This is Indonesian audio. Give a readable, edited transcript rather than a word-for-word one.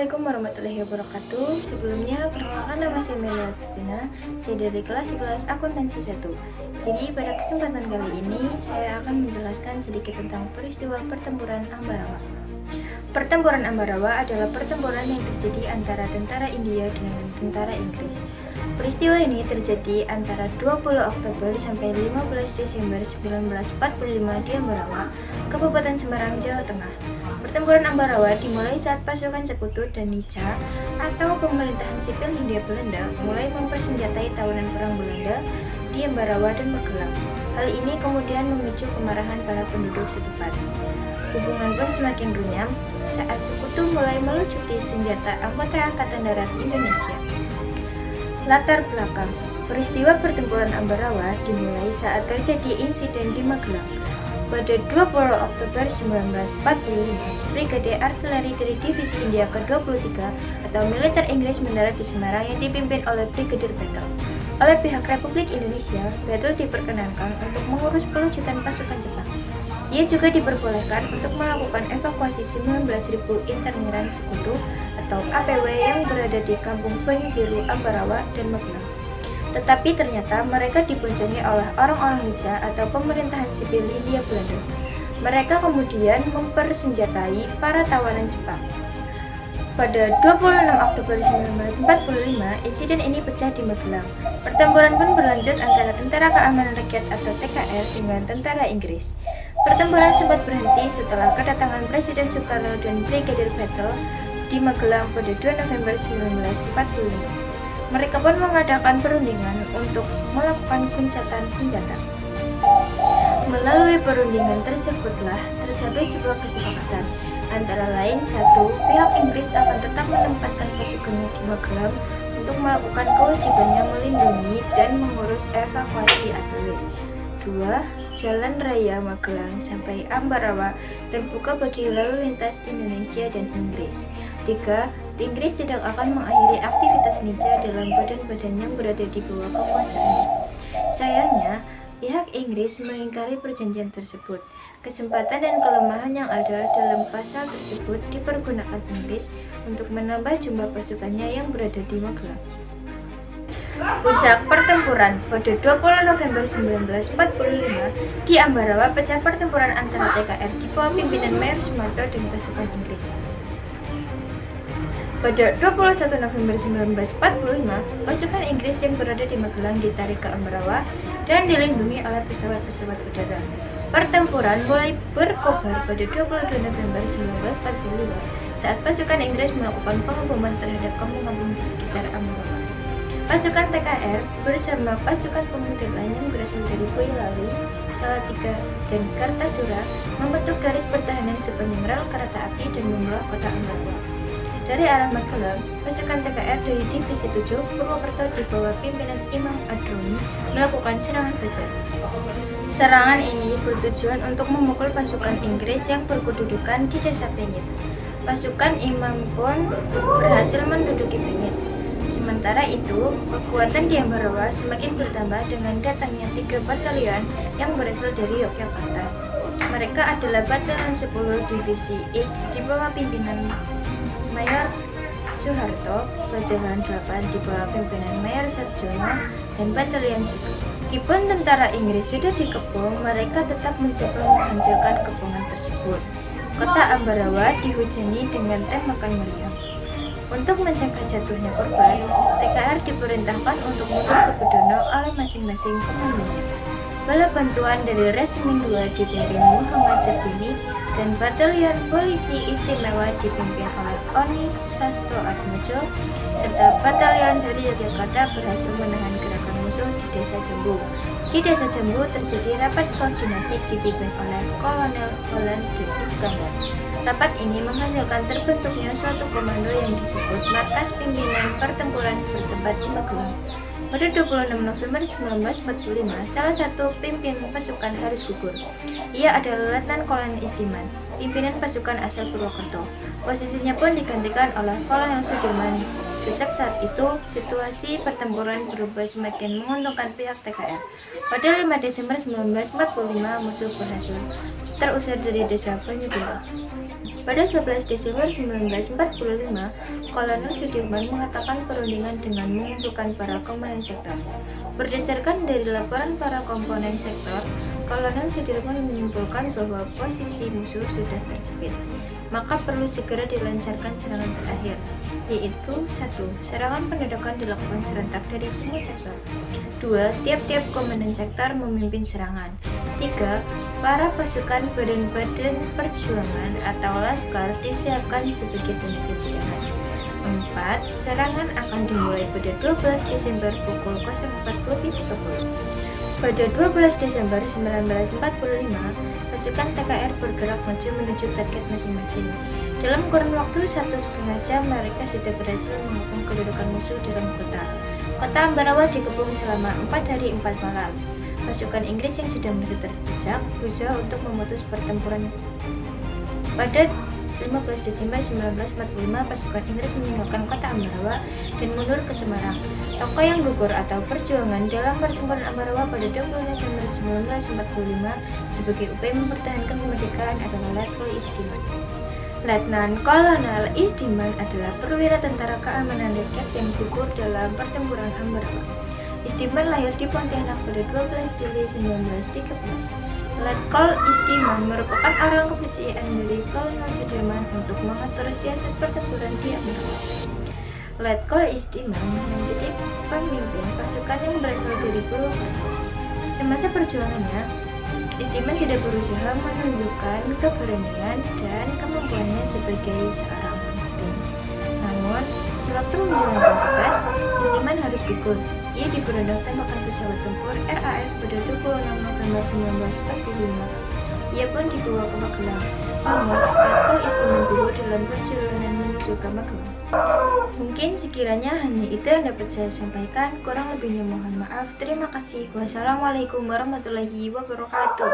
Assalamualaikum warahmatullahi wabarakatuh. Sebelumnya, perkenalkan nama saya Melia Kristina. Saya dari kelas 11 Akuntansi 1. Jadi, pada kesempatan kali ini, saya akan menjelaskan sedikit tentang peristiwa pertempuran Ambarawa. Pertempuran Ambarawa adalah pertempuran yang terjadi antara tentara India dengan tentara Inggris. Peristiwa ini terjadi antara 20 Oktober sampai 15 Desember 1945 di Ambarawa, Kabupaten Semarang, Jawa Tengah. Pertempuran Ambarawa dimulai saat pasukan Sekutu dan Nica atau pemerintahan sipil Hindia Belanda mulai mempersenjatai tawanan perang Belanda di Ambarawa dan Magelang. Hal ini kemudian memicu kemarahan para penduduk setempat. Hubungan pun semakin runyam saat Sekutu mulai melucuti senjata anggota Angkatan Darat Indonesia. Latar belakang peristiwa pertempuran Ambarawa dimulai saat terjadi insiden di Magelang. Pada 20 Oktober 1945, Brigade Artileri dari Divisi India ke-23 atau militer Inggris mendarat di Semarang yang dipimpin oleh Brigadir Battle. Oleh pihak Republik Indonesia, Battle diperkenankan untuk mengurus pelucutan pasukan Jepang. Ia juga diperbolehkan untuk melakukan evakuasi 19.000 interniran Sekutu atau APW yang berada di Kampung Banyu Biru, Ambarawa, dan Magelang. Tetapi ternyata mereka diboncengi oleh orang-orang Nica atau pemerintahan sipil Hindia Belanda. Mereka kemudian mempersenjatai para tawanan Jepang. Pada 26 Oktober 1945, insiden ini pecah di Magelang. Pertempuran pun berlanjut antara Tentara Keamanan Rakyat atau TKR dengan tentara Inggris. Pertempuran sempat berhenti setelah kedatangan Presiden Soekarno dan Brigadir Battle di Magelang pada 2 November 1945. Mereka pun mengadakan perundingan untuk melakukan gencatan senjata. Melalui perundingan tersebutlah tercapai sebuah kesepakatan. Antara lain, satu, pihak Inggris akan tetap menempatkan pasukannya di Magelang untuk melakukan kewajibannya melindungi dan mengurus evakuasi APW. Dua, Jalan Raya Magelang sampai Ambarawa terbuka bagi lalu lintas Indonesia dan Inggris. 3. Inggris tidak akan mengakhiri aktivitas Nica dalam badan-badan yang berada di bawah kekuasaannya. Sayangnya, pihak Inggris mengingkari perjanjian tersebut. Kesempatan dan kelemahan yang ada dalam pasal tersebut dipergunakan Inggris untuk menambah jumlah pasukannya yang berada di Magelang. Puncak pertempuran pada 20 November 1945 di Ambarawa pecah pertempuran antara TKR di bawah pimpinan Mayor Soemarto dan pasukan Inggris. Pada 21 November 1945, pasukan Inggris yang berada di Magelang ditarik ke Ambarawa dan dilindungi oleh pesawat-pesawat udara. Pertempuran mulai berkobar pada 22 November 1945 saat pasukan Inggris melakukan pengeboman terhadap kampung-kampung di sekitar Ambarawa. Pasukan TKR bersama pasukan pemuda lain yang berasal dari Boyolali, Salatiga, dan Kartasura membentuk garis pertahanan sepanjang rel kereta api dan membelah kota Ambarawa. Dari arah Magelang, pasukan TKR dari Divisi 7 Purwokerto di bawah pimpinan Imam Ad-Dauni melakukan serangan fajar. Serangan ini bertujuan untuk memukul pasukan Inggris yang berkedudukan di Desa Penyit. Pasukan Imam pun berhasil menduduki Penyit. Sementara itu, kekuatan di Ambarawa semakin bertambah dengan datangnya 3 batalion yang berasal dari Yogyakarta. Mereka adalah Batalion 10 Divisi X di bawah pimpinan Mayor Soeharto, Batalion 8 di bawah pimpinan Mayor Sarjono, dan Batalion Suku. Meskipun tentara Inggris sudah dikepung, mereka tetap mencoba menghancurkan kepungan tersebut. Kota Ambarawa dihujani dengan tembakan meriam. Untuk mencegah jatuhnya korban, TKR diperintahkan untuk mundur ke Bedono oleh masing-masing komandonya. Bala bantuan dari Resimen 2 dipimpin Muhammad Zerbini dan Batalion Polisi Istimewa dipimpin oleh Oni Sasto Atmojo, serta batalion dari Yogyakarta berhasil menahan gerakan musuh di Desa Jambu. Di Desa Jambu terjadi rapat koordinasi dipimpin oleh Kolonel Holland dan Iskandar. Rapat ini menghasilkan terbentuknya suatu komando yang disebut Markas Pimpinan Pertempuran bertempat di Magelang. Pada 26 November 1945, salah satu pimpinan pasukan harus gugur. Ia adalah Letnan Kolonel Istiman, pimpinan pasukan asal Purwokerto. Posisinya pun digantikan oleh Kolonel Sudirman. Sejak saat itu, situasi pertempuran berubah semakin menguntungkan pihak TKR. Pada 5 Desember 1945, musuh berhasil terusir dari Desa Banyu Biru. Pada 11 Desember 1945, Kolonel Sudirman mengatakan perundingan dengan mengumpulkan para komandan sektor. Berdasarkan dari laporan para komponen sektor, Kolonel Sudirman menyimpulkan bahwa posisi musuh sudah terjepit, maka perlu segera dilancarkan serangan terakhir, yaitu 1. Serangan pendadak dilakukan serentak dari semua sektor. 2. Tiap-tiap komandan sektor memimpin serangan. 3. Para pasukan badan-badan perjuangan atau laskar disiapkan sebagai tenaga cadangan. 4. Serangan akan dimulai pada 12 Desember pukul 04.30. Pada 12 Desember 1945, pasukan TKR bergerak maju menuju target masing-masing. Dalam kurun waktu 1,5 jam, mereka sudah berhasil mengepung kedudukan musuh dalam kota. Kota Ambarawa dikepung selama 4 hari 4 malam. Pasukan Inggris yang sudah merasa terdesak berusaha untuk memutus pertempuran. Pada 15 Desember 1945, pasukan Inggris meninggalkan kota Ambarawa dan mundur ke Semarang. Tokoh yang gugur atau perjuangan dalam pertempuran Ambarawa pada 20 November 1945 sebagai upaya mempertahankan kemerdekaan adalah Letkol Isdiman. Letnan Kolonel Isdiman adalah perwira tentara keamanan rakyat yang gugur dalam pertempuran Ambarawa. Isdiman lahir di Pontianak pada 12 Juli 1913. Letkol Isdiman merupakan orang kepercayaan dari Kolonel Sudirman untuk mengatur siasat pertempuran di Ambarawa. Letkol Isdiman menjadi pemimpin pasukan yang berasal dari Purwokerto. Semasa perjuangannya, Isdiman sudah berusaha menunjukkan keberanian dan kemampuannya sebagai seorang pemimpin. Namun, sewaktu menjalankan tugas, Isdiman harus gugur. Ia diberondong tembakan pesawat tempur RAF pada 26 November 1945. Ia pun dibawa ke Magelang. Namun, Letkol Isdiman gugur dalam perjalanan menuju ke Magelang. Mungkin sekiranya hanya itu yang dapat saya sampaikan. Kurang lebihnya mohon maaf. Terima kasih. Wassalamualaikum warahmatullahi wabarakatuh.